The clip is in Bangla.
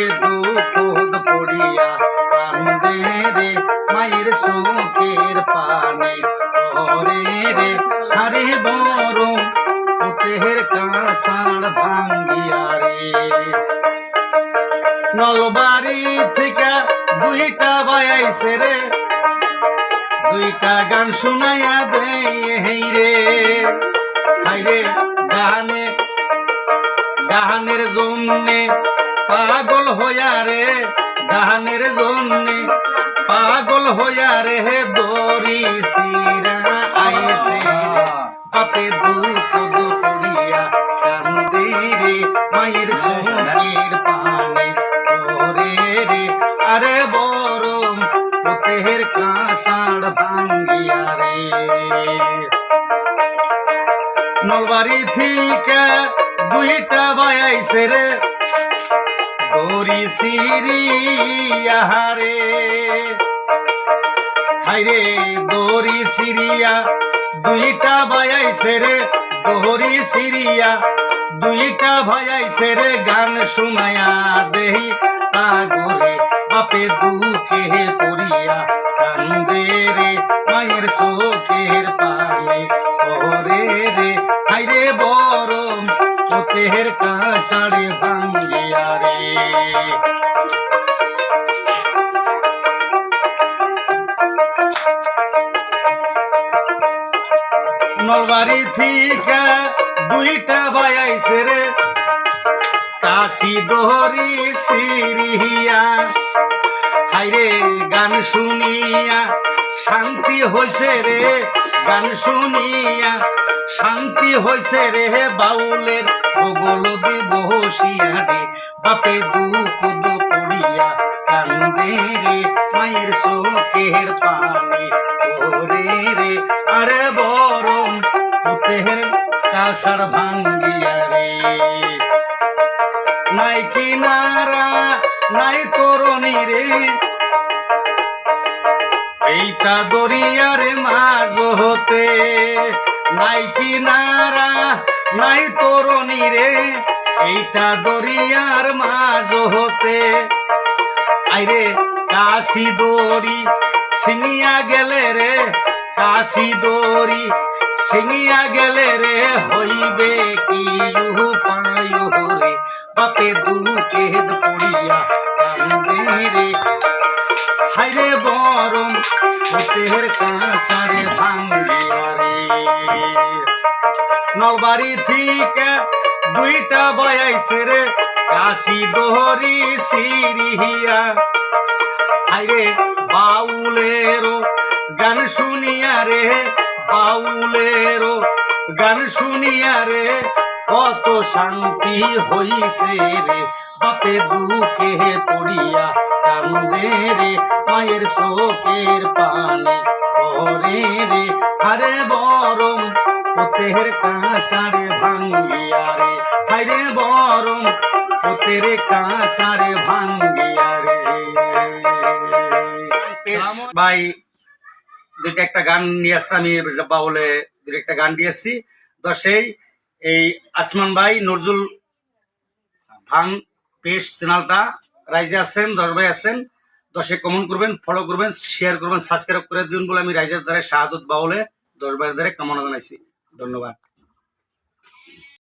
বাপে দুঃখদ পড়িয়া কান্দে রে মায়ের চোখের পানি ওরে রে হারে বড় পুতের কাঁসার ভাঙ্গিয়া রে। নলবাড়ি থেকে দুইটা বায়াইছে রে, দুইটা গান শুনাইয়া দেই রে। হাইরে গানে গানের জন্যে পাগল হইয়া রে, গানের জন্যে পাগল হইয়া রে দরি সিরা আইছে বাপে দুঃখদ পড়িয়া কান্দে রে মায়ের চোখের পানি ওরে রে আরে বড় পুতের কাঁসার ভাঙ্গিয়া রে। নলবাড়ি থেকে দুইটা বায়াইছে রে, দড়ি সিরিয়া রে। হাইরে দড়ি সিরিয়া দুইটা বায়াইছে রে, দড়ি সিরিয়া দুইটা ভায়াইছে রে। গান শুনায়া দেহি তাগরে বাপে দুঃখে পড়িয়া কান্দে রে মায়ের চোখের পানি ওরে রে হাইরে বড় পুতের কাঁসার ভাঙ্গিয়া রে। নলবাড়ি থেকে দুইটা বায়াইছে রে, কাশি দহরি সিরিয়া। হাইরে গান শুনিয়া শান্তি হইছে রে, গান শুনিয়া শান্তি হইছে রে বাউলের বগল দি বসিয়া রে বাপে দুঃখদ পড়িয়া কান্দে রে মায়ের চোখের পানি ওরে রে আরে বড় পুতের কাঁসার ভাঙ্গিয়া রে। নাই কিনারা নাই তরুণী রে, এইটা দরিয়ার মাঝ হতে। নাই কিনারা নাই তরুণী রে, এইটা দরিয়ার মাঝ হতে। আইরে কাশি দড়ি ছিনিয়া গেলে রে, কাশি দড়ি ছিনিয়া গেলে রে হইবে কি উপায় রে বাপে দুঃখেদ পড়িয়া কান্দে রে হাইরে বড় পুতের কাঁসার ভাঙ্গিয়া রে। নলবাড়ি থেকে দুইটা বায়াইছে রে, কাশি দহরি সিরিয়া। হাইরে বাউলেরও গান শুনিয়া রে, বাউলেরও গান শুনিয়া রে কত শান্তি হইছে রে বাপে দুঃখে পড়িয়া কান্দে রে মায়ের চোখের পানি ওরে রে হারে বড় পুতের কাঁসার ভাঙ্গিয়া রে হাইরে বড় পুতের কাঁসার ভাঙ্গিয়া রে। ভাই দুইটা একটা গান নিয়ে আসছি, আমি বাউলে দুই একটা গান দিয়ে আসছি। দশেই এই আসমান ভাই নজরুল ভান পেশ চ্যানেলটা রাইজে আছেন, 10 ভাই আছেন, 10 কমেন্ট করবেন, ফলো করবেন, শেয়ার করবেন, সাবস্ক্রাইব করে দিন বলে আমি রাইজের দ্বারা শাহাদত বাউলে 10 ভাইয়ের দ্বারা কামনা জানাইছি। ধন্যবাদ।